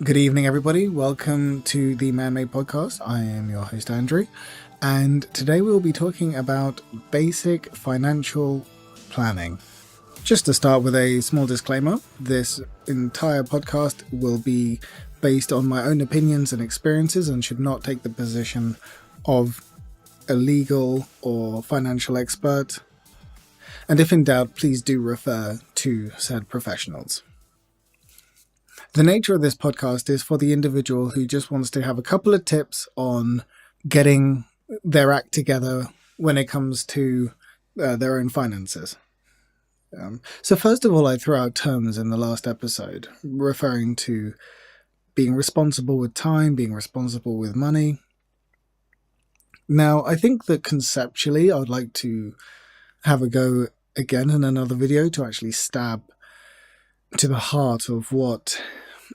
Good evening, everybody. Welcome to the ManMade podcast. I am your host, Andrew, and today we will be talking about basic financial planning. Just to start with a small disclaimer, this entire podcast will be based on my own opinions and experiences and should not take the position of a legal or financial expert. And if in doubt, please do refer to said professionals. The nature of this podcast is for the individual who just wants to have a couple of tips on getting their act together when it comes to their own finances. So first of all, I threw out terms in the last episode referring to being responsible with time, being responsible with money. Now, I think that conceptually, I would like to have a go again in another video to actually stab to the heart of what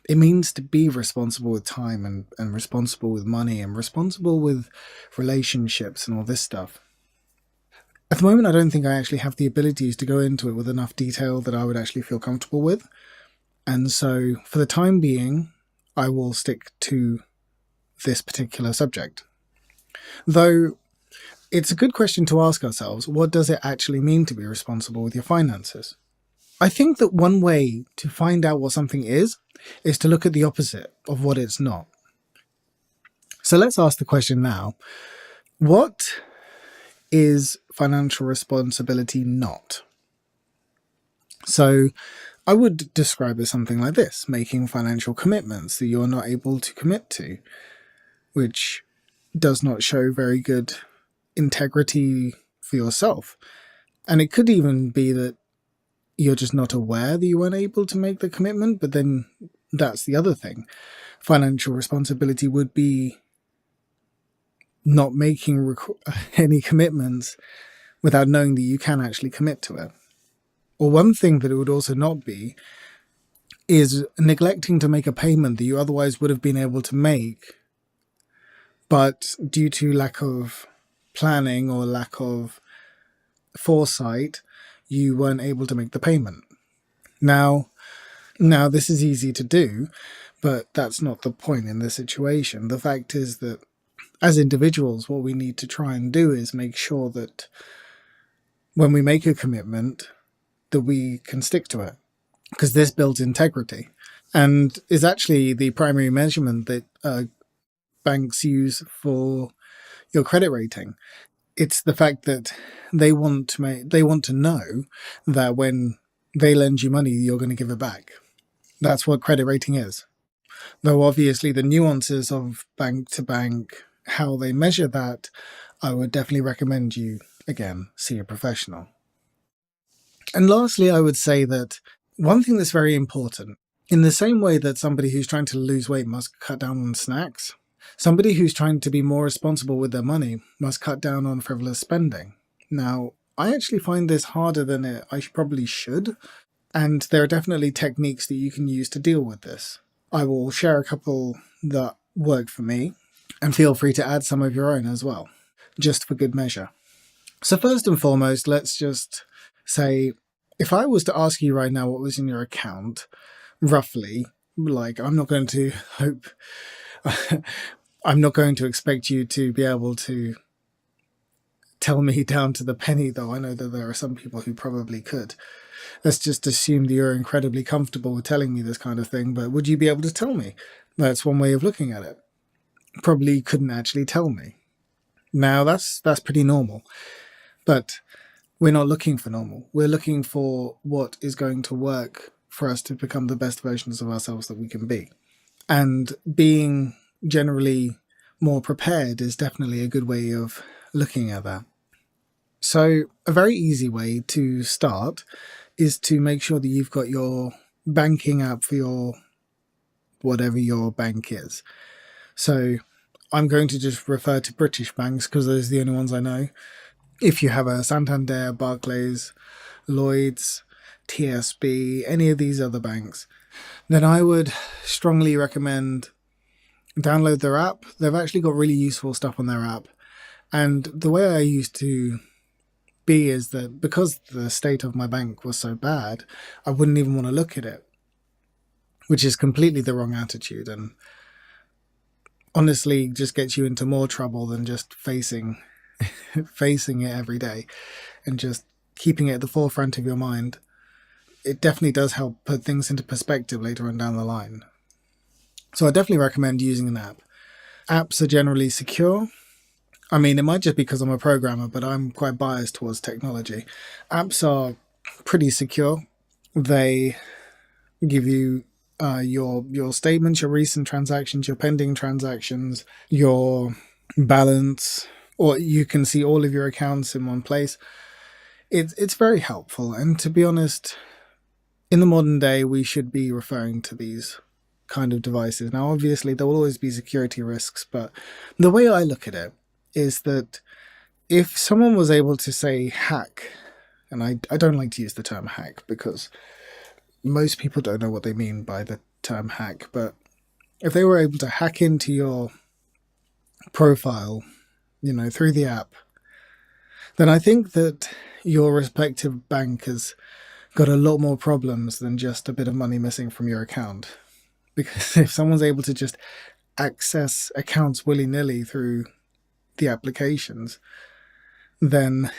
it means to be responsible with time and responsible with money and responsible with relationships and all this stuff. At the moment, I don't think I actually have the abilities to go into it with enough detail that I would actually feel comfortable with. And so for the time being, I will stick to this particular subject. Though it's a good question to ask ourselves, what does it actually mean to be responsible with your finances? I think that one way to find out what something is to look at the opposite of what it's not. So let's ask the question now, what is financial responsibility not? So I would describe it as something like this: making financial commitments that you're not able to commit to, which does not show very good integrity for yourself. And it could even be that you're just not aware that you weren't able to make the commitment, but then that's the other thing. Financial responsibility would be not making any commitments without knowing that you can actually commit to it. Or one thing that it would also not be is neglecting to make a payment that you otherwise would have been able to make, but due to lack of planning or lack of foresight, you weren't able to make the payment. Now, this is easy to do, but that's not the point in this situation. The fact is that as individuals, what we need to try and do is make sure that when we make a commitment, that we can stick to it, because this builds integrity and is actually the primary measurement that banks use for your credit rating. It's the fact that they want to know that when they lend you money, you're going to give it back. That's what credit rating is. Though obviously the nuances of bank to bank, how they measure that, I would definitely recommend you, again, see a professional. And lastly, I would say that one thing that's very important, in the same way that somebody who's trying to lose weight must cut down on snacks, somebody who's trying to be more responsible with their money must cut down on frivolous spending. Now, I actually find this harder than I probably should, and there are definitely techniques that you can use to deal with this. I will share a couple that work for me, and feel free to add some of your own as well, just for good measure. So first and foremost, let's just say, if I was to ask you right now what was in your account, roughly, like I'm not going to expect you to be able to tell me down to the penny, though I know that there are some people who probably could. Let's just assume that you're incredibly comfortable with telling me this kind of thing, but would you be able to tell me? That's one way of looking at it. Probably couldn't actually tell me. Now, that's pretty normal. But we're not looking for normal. We're looking for what is going to work for us to become the best versions of ourselves that we can be. And being generally more prepared is definitely a good way of looking at that. So a very easy way to start is to make sure that you've got your banking app for your whatever your bank is. So I'm going to just refer to British banks because those are the only ones I know. If you have a Santander, Barclays, Lloyds, TSB, any of these other banks, then I would strongly recommend download their app. They've actually got really useful stuff on their app. And the way I used to be is that because the state of my bank was so bad, I wouldn't even want to look at it. which is completely the wrong attitude, and honestly just gets you into more trouble than just facing it every day and just keeping it at the forefront of your mind. It definitely does help put things into perspective later on down the line. So I definitely recommend using an app. Apps are generally secure. I mean, it might just be because I'm a programmer, but I'm quite biased towards technology. Apps are pretty secure. They give you your statements, your recent transactions, your pending transactions, your balance, or you can see all of your accounts in one place. It's very helpful, and to be honest, in the modern day, we should be referring to these kind of devices. Now, obviously, there will always be security risks, but the way I look at it is that if someone was able to say hack, and I don't like to use the term hack because most people don't know what they mean by the term hack, but if they were able to hack into your profile, through the app, then I think that your respective bank has got a lot more problems than just a bit of money missing from your account. Because if someone's able to just access accounts willy-nilly through the applications, then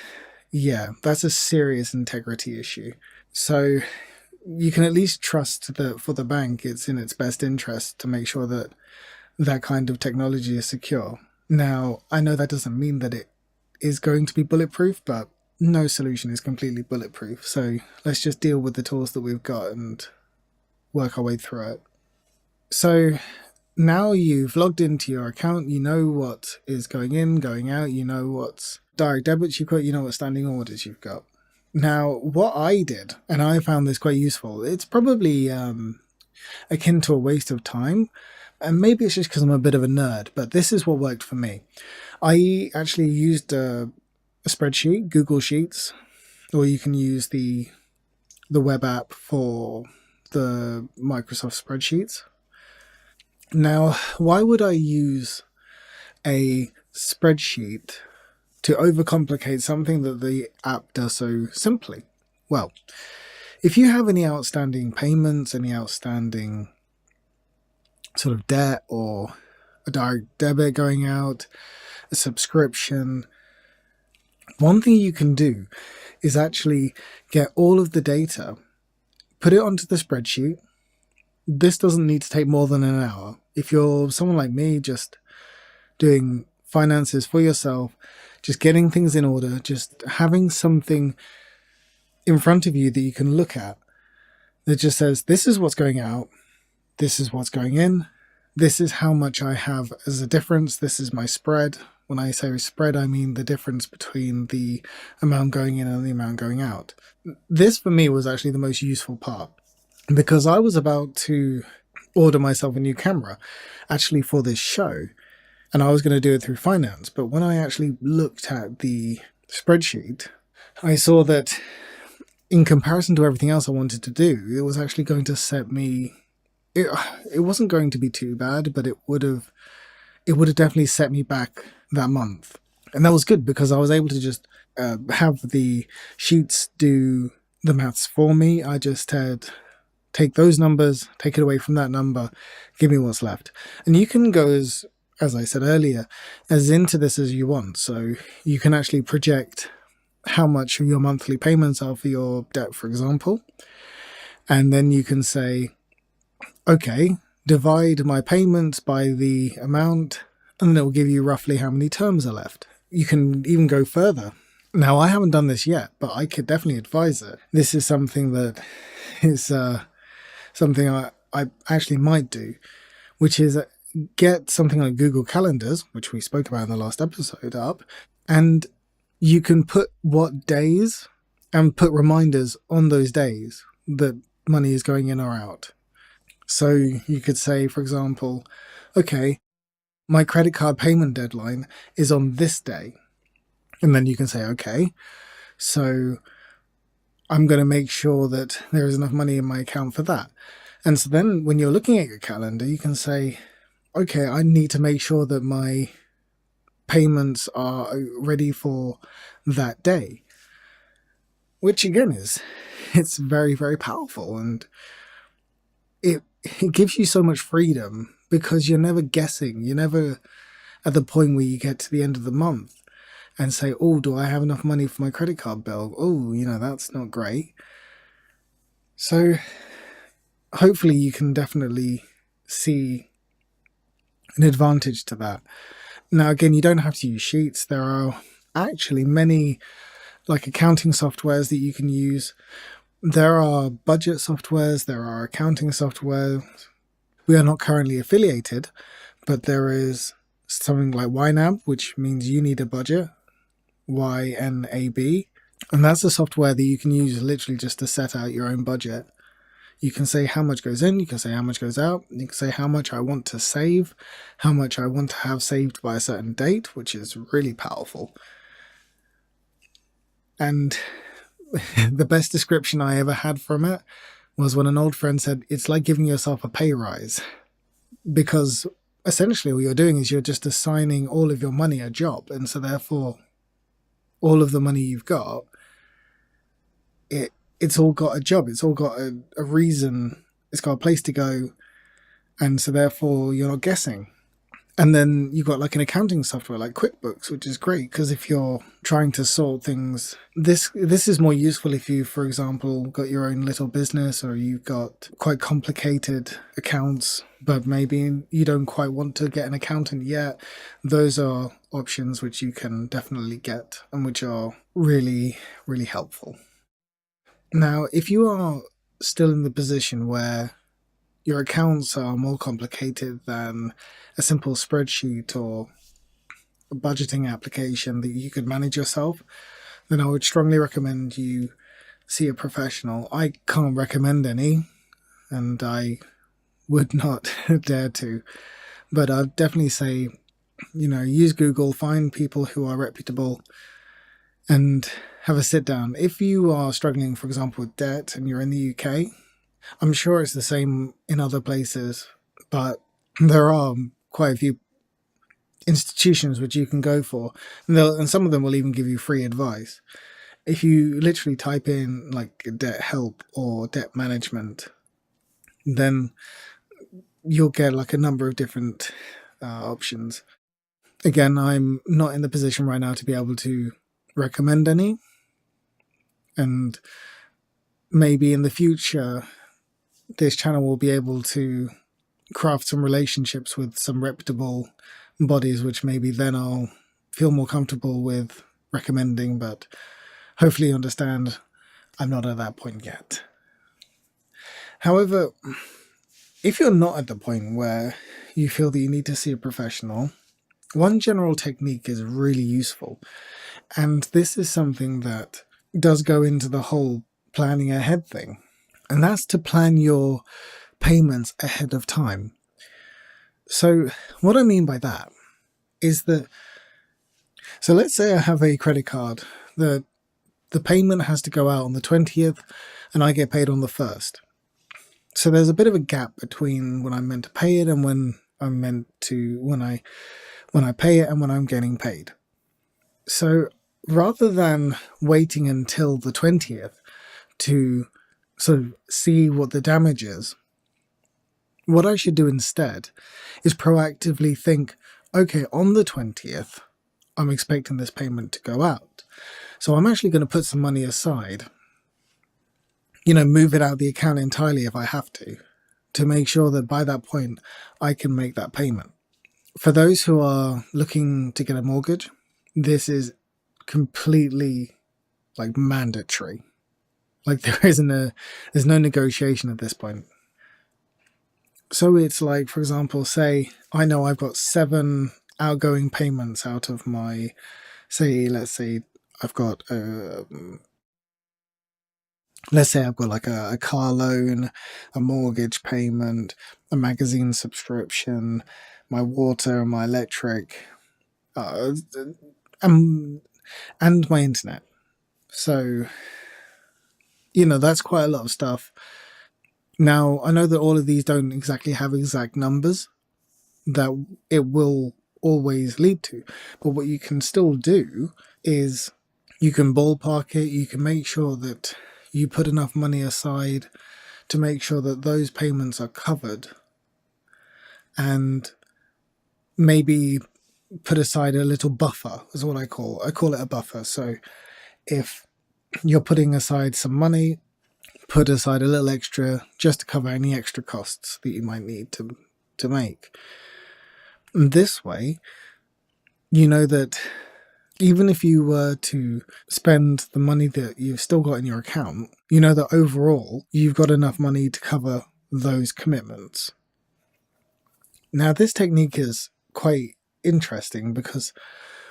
yeah, that's a serious integrity issue. So you can at least trust that for the bank, it's in its best interest to make sure that that kind of technology is secure. Now, I know that doesn't mean that it is going to be bulletproof, but no solution is completely bulletproof. So let's just deal with the tools that we've got and work our way through it. So now you've logged into your account, you know what is going in, going out, you know what's direct debits you've got, you know what standing orders you've got. Now, what I did, and I found this quite useful, it's probably akin to a waste of time, and maybe it's just because I'm a bit of a nerd, but this is what worked for me. I actually used a spreadsheet, Google Sheets, or you can use the web app for the Microsoft spreadsheets. Now, why would I use a spreadsheet to overcomplicate something that the app does so simply? Well, if you have any outstanding payments, any outstanding sort of debt, or a direct debit going out, a subscription, one thing you can do is actually get all of the data, put it onto the spreadsheet. This doesn't need to take more than an hour. If you're someone like me, just doing finances for yourself, just getting things in order, just having something in front of you that you can look at that just says, this is what's going out, this is what's going in, this is how much I have as a difference, this is my spread. When I say spread, I mean the difference between the amount going in and the amount going out. This, for me, was actually the most useful part, because I was about to order myself a new camera, actually for this show, and I was going to do it through finance. But when I actually looked at the spreadsheet, I saw that in comparison to everything else I wanted to do, it was actually going to set me... It wasn't going to be too bad, but it would have definitely set me back that month. And that was good, because I was able to just have the sheets do the maths for me. I just had take those numbers, take it away from that number, give me what's left. And you can go as I said earlier, as into this as you want. So you can actually project how much your monthly payments are for your debt, for example. And then you can say, okay, divide my payments by the amount, and then it will give you roughly how many terms are left. You can even go further. Now, I haven't done this yet, but I could definitely advise it. This is something that is something I actually might do, which is get something like Google Calendars, which we spoke about in the last episode, up, and you can put what days and put reminders on those days that money is going in or out. So you could say, for example, okay, my credit card payment deadline is on this day. And then you can say, okay, so I'm going to make sure that there is enough money in my account for that. And so then when you're looking at your calendar, you can say, okay, I need to make sure that my payments are ready for that day. Which again it's very, very powerful, and it it gives you so much freedom because you're never guessing. You're never at the point where you get to the end of the month and say, oh, do I have enough money for my credit card bill? Oh, that's not great. So hopefully you can definitely see an advantage to that. Now, again, you don't have to use sheets. There are actually many like accounting softwares that you can use. There are budget softwares, there are accounting software. We are not currently affiliated, but there is something like YNAB, which means you need a budget, YNAB. And that's a software that you can use literally just to set out your own budget. You can say how much goes in, you can say how much goes out, you can say how much I want to save, how much I want to have saved by a certain date, which is really powerful. And the best description I ever had from it was when an old friend said, it's like giving yourself a pay rise. Because essentially what you're doing is you're just assigning all of your money a job. And so therefore, all of the money you've got, it's all got a job. It's all got a reason. It's got a place to go. And so therefore, you're not guessing. And then you've got like an accounting software like QuickBooks, which is great because if you're trying to sort things, this is more useful if you, for example, got your own little business or you've got quite complicated accounts, but maybe you don't quite want to get an accountant yet. Those are options which you can definitely get and which are really, really helpful. Now, if you are still in the position where your accounts are more complicated than a simple spreadsheet or a budgeting application that you could manage yourself, then I would strongly recommend you see a professional. I can't recommend any, and I would not dare to, but I'd definitely say, use Google, find people who are reputable, and have a sit down. If you are struggling, for example, with debt and you're in the UK, I'm sure it's the same in other places, but there are quite a few institutions which you can go for, and some of them will even give you free advice. If you literally type in like debt help or debt management, then you'll get like a number of different options. Again, I'm not in the position right now to be able to recommend any, and maybe in the future this channel will be able to craft some relationships with some reputable bodies, which maybe then I'll feel more comfortable with recommending, but hopefully you understand I'm not at that point yet. However, if you're not at the point where you feel that you need to see a professional, one general technique is really useful, and this is something that does go into the whole planning ahead thing, and that's to plan your payments ahead of time. So what I mean by that is that, so let's say I have a credit card that the payment has to go out on the 20th and I get paid on the 1st. So there's a bit of a gap between when I'm meant to pay it and when I pay it and when I'm getting paid. So rather than waiting until the 20th to sort of see what the damage is, what I should do instead is proactively think, okay, on the 20th, I'm expecting this payment to go out. So I'm actually going to put some money aside, move it out of the account entirely if I have to make sure that by that point I can make that payment. For those who are looking to get a mortgage, this is completely like mandatory. Like there's no negotiation at this point. So it's like, for example, say I know I've got 7 outgoing payments out of my, let's say I've got like a car loan, a mortgage payment, a magazine subscription, my water, my electric, and my internet. So, that's quite a lot of stuff. Now, I know that all of these don't exactly have exact numbers that it will always lead to, but what you can still do is you can ballpark it, you can make sure that you put enough money aside to make sure that those payments are covered, and maybe put aside a little buffer is what I call it a buffer. So if you're putting aside some money, put aside a little extra just to cover any extra costs that you might need to make. And this way, you know that even if you were to spend the money that you've still got in your account, you know that overall you've got enough money to cover those commitments. Now, this technique is quite interesting because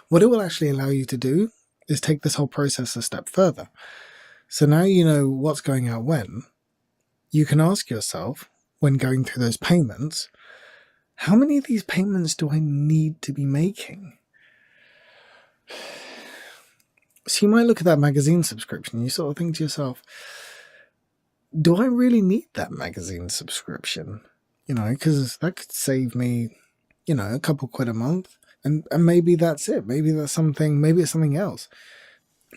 what it will actually allow you to do is take this whole process a step further. So now you know what's going out when. You can ask yourself, when going through those payments, how many of these payments do I need to be making? So you might look at that magazine subscription and you sort of think to yourself, do I really need that magazine subscription? Because that could save me, a couple quid a month. And maybe that's it. Maybe it's something else.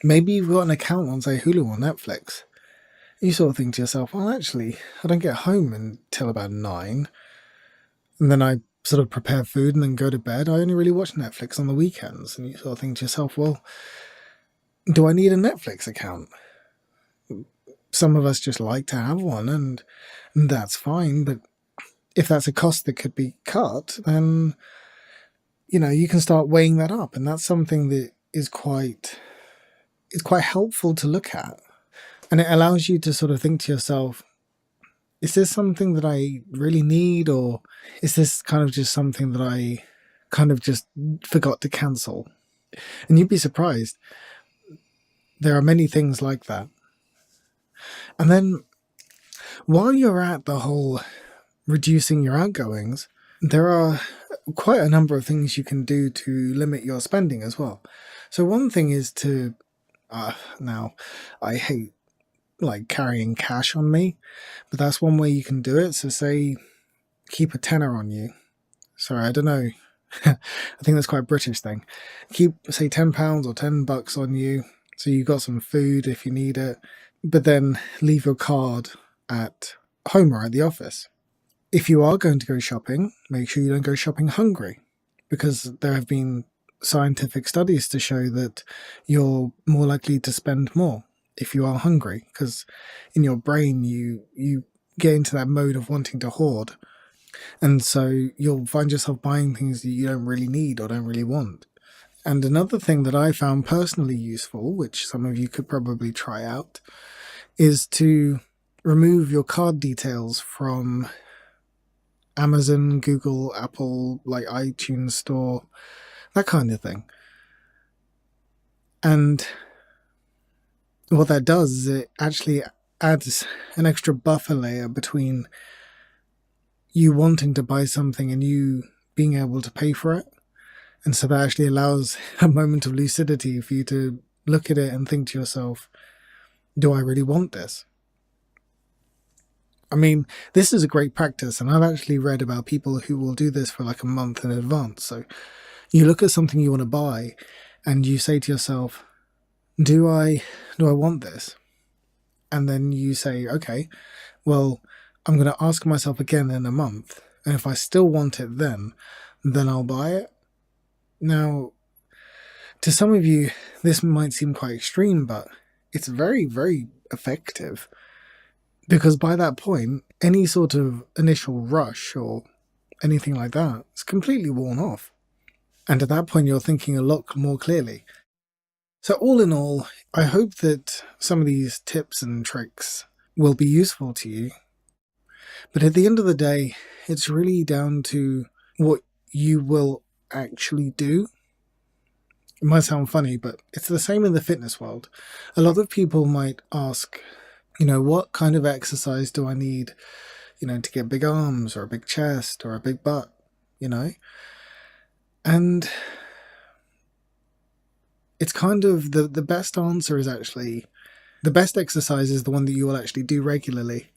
Maybe you've got an account on, say, Hulu or Netflix. You sort of think to yourself, well, actually, I don't get home until about 9. And then I sort of prepare food and then go to bed. I only really watch Netflix on the weekends. And you sort of think to yourself, well, do I need a Netflix account? Some of us just like to have one, and that's fine. But if that's a cost that could be cut, then, you can start weighing that up. And that's something that is quite helpful to look at. And it allows you to sort of think to yourself, is this something that I really need, or is this kind of just something that I kind of just forgot to cancel? And you'd be surprised. There are many things like that. And then while you're at the whole reducing your outgoings, there are quite a number of things you can do to limit your spending as well. So one thing is to, now I hate carrying cash on me, but that's one way you can do it. So say, keep a tenner on you. Sorry, I don't know. I think that's quite a British thing. Keep, say, £10 or $10 on you. So you got some food if you need it, but then leave your card at home or at the office. If you are going to go shopping, make sure you don't go shopping hungry, because there have been scientific studies to show that you're more likely to spend more if you are hungry, because in your brain you get into that mode of wanting to hoard, and so you'll find yourself buying things that you don't really need or don't really want. And another thing that I found personally useful, which some of you could probably try out, is to remove your card details from Amazon, Google, Apple, iTunes Store, that kind of thing. And what that does is it actually adds an extra buffer layer between you wanting to buy something and you being able to pay for it. And so that actually allows a moment of lucidity for you to look at it and think to yourself, do I really want this? I mean, this is a great practice, and I've actually read about people who will do this for a month in advance. So you look at something you want to buy and you say to yourself, do I want this? And then you say, okay, well, I'm going to ask myself again in a month. And if I still want it then I'll buy it. Now, to some of you, this might seem quite extreme, but it's very, very effective. Because by that point, any sort of initial rush or anything like that is completely worn off. And at that point, you're thinking a lot more clearly. So all in all, I hope that some of these tips and tricks will be useful to you. But at the end of the day, it's really down to what you will actually do. It might sound funny, but it's the same in the fitness world. A lot of people might ask, what kind of exercise do I need, to get big arms or a big chest or a big butt, And it's kind of the best answer is actually, the best exercise is the one that you will actually do regularly.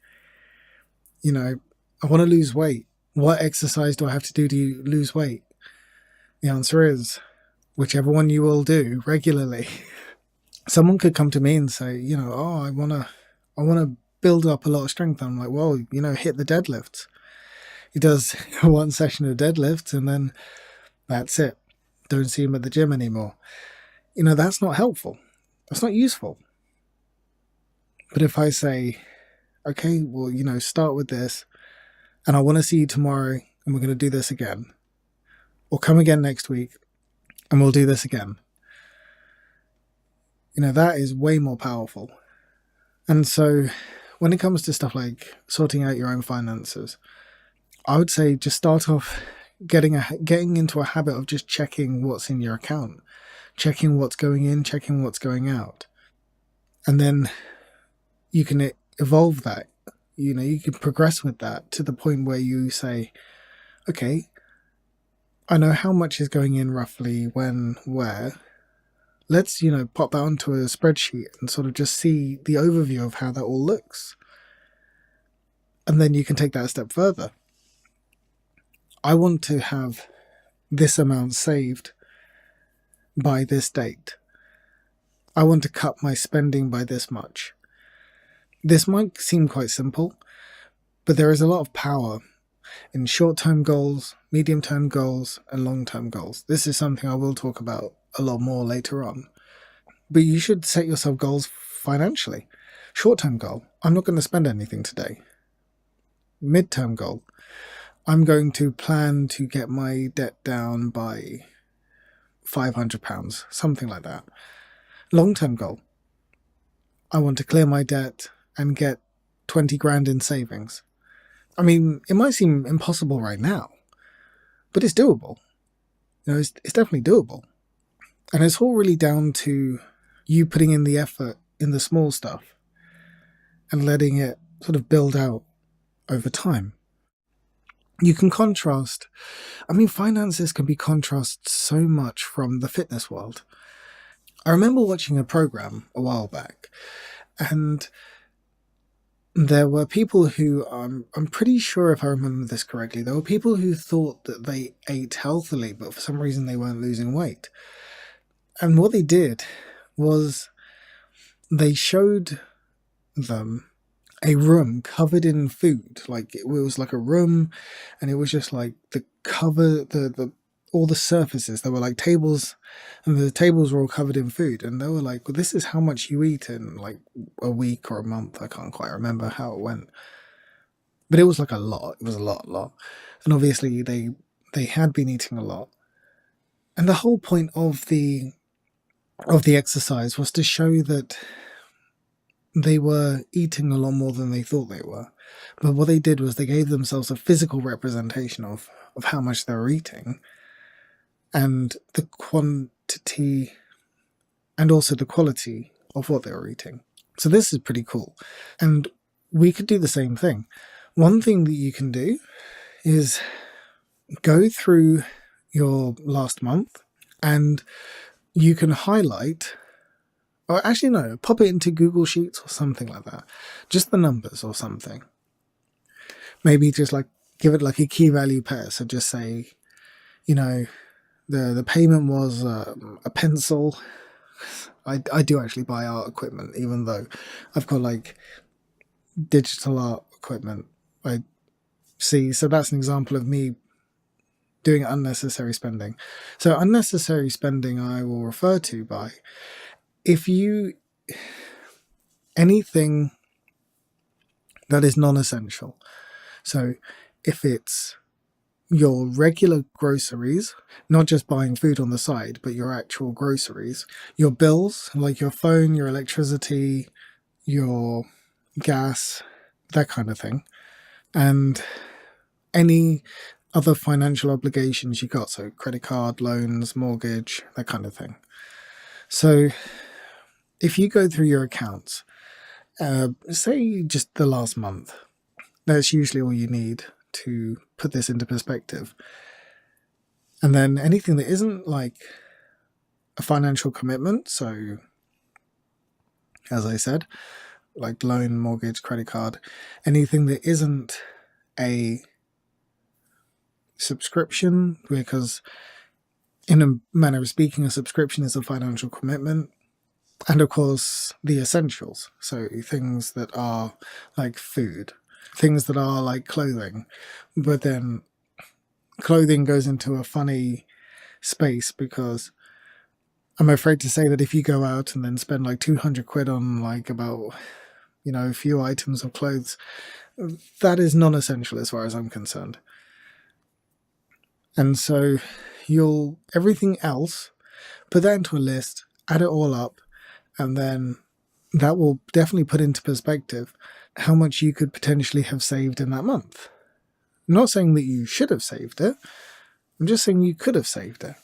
I want to lose weight. What exercise do I have to do to lose weight? The answer is whichever one you will do regularly. Someone could come to me and say, I want to build up a lot of strength. I'm like, well, hit the deadlifts. He does one session of deadlifts and then that's it. Don't see him at the gym anymore. That's not helpful. That's not useful. But if I say, okay, well, start with this and I want to see you tomorrow and we're going to do this again, or come again next week and we'll do this again, that is way more powerful. And so when it comes to stuff like sorting out your own finances, I would say just start off getting into a habit of just checking what's in your account, checking what's going in, checking what's going out. And then you can evolve that. You can progress with that to the point where you say, okay, I know how much is going in roughly, when, where. Let's, pop that onto a spreadsheet and sort of just see the overview of how that all looks. And then you can take that a step further. I want to have this amount saved by this date. I want to cut my spending by this much. This might seem quite simple, but there is a lot of power in short-term goals, medium-term goals, and long-term goals. This is something I will talk about a lot more later on. But you should set yourself goals financially. Short-term goal, I'm not going to spend anything today. Mid-term goal, I'm going to plan to get my debt down by £500, something like that. Long-term goal, I want to clear my debt and get 20 grand in savings. I mean, it might seem impossible right now, but it's doable. It's definitely doable. And it's all really down to you putting in the effort in the small stuff and letting it sort of build out over time. You can contrast, finances can be contrasted so much from the fitness world. I remember watching a program a while back, and there were people who, I'm pretty sure if I remember this correctly, there were people who thought that they ate healthily, but for some reason they weren't losing weight. And what they did was they showed them a room covered in food. Like, it was like a room, and it was just like the cover, all the surfaces. There were like tables, and the tables were all covered in food. And they were like, well, this is how much you eat in like a week or a month. I can't quite remember how it went. But it was like a lot. It was a lot. And obviously they had been eating a lot. And the whole point of the exercise was to show that they were eating a lot more than they thought they were. But what they did was they gave themselves a physical representation of how much they were eating, and the quantity and also the quality of what they were eating. So this is pretty cool. And we could do the same thing. One thing that you can do is go through your last month, and you can highlight, or actually no, pop it into Google Sheets or something like that. Just the numbers or something. Maybe just like give it like a key value pair. So just say, the payment was a pencil. I do actually buy art equipment, even though I've got like digital art equipment. I see. So that's an example of me doing unnecessary spending. So unnecessary spending I will refer to by, anything that is non-essential. So if it's your regular groceries, not just buying food on the side, but your actual groceries, your bills, like your phone, your electricity, your gas, that kind of thing, and any other financial obligations you got, so credit card, loans, mortgage, that kind of thing. So if you go through your accounts, say just the last month, that's usually all you need to put this into perspective. And then anything that isn't like a financial commitment, so as I said, like loan, mortgage, credit card, anything that isn't a subscription, because in a manner of speaking, a subscription is a financial commitment. And of course, the essentials. So things that are like food, things that are like clothing. But then clothing goes into a funny space because I'm afraid to say that if you go out and then spend like 200 quid on like about, a few items of clothes, that is non-essential as far as I'm concerned. And so everything else, put that into a list, add it all up, and then that will definitely put into perspective how much you could potentially have saved in that month. I'm not saying that you should have saved it, I'm just saying you could have saved it.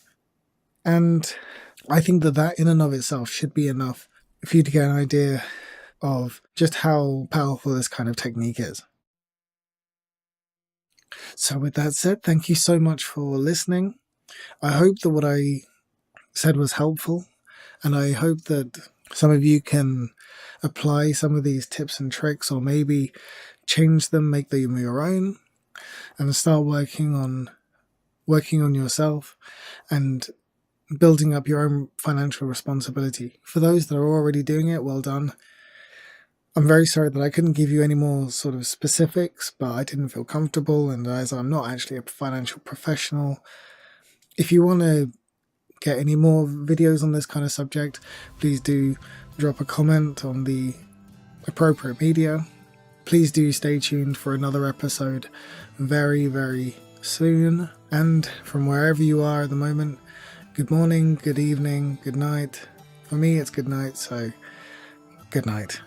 And I think that in and of itself should be enough for you to get an idea of just how powerful this kind of technique is. So with that said, thank you so much for listening. I hope that what I said was helpful, and I hope that some of you can apply some of these tips and tricks, or maybe change them, make them your own, and start working on yourself and building up your own financial responsibility. For those that are already doing it, well done. I'm very sorry that I couldn't give you any more sort of specifics, but I didn't feel comfortable, and as I'm not actually a financial professional, if you want to get any more videos on this kind of subject, please do drop a comment on the appropriate media. Please do stay tuned for another episode very, very soon. And from wherever you are at the moment, good morning, good evening, good night. For me, it's good night, so good night.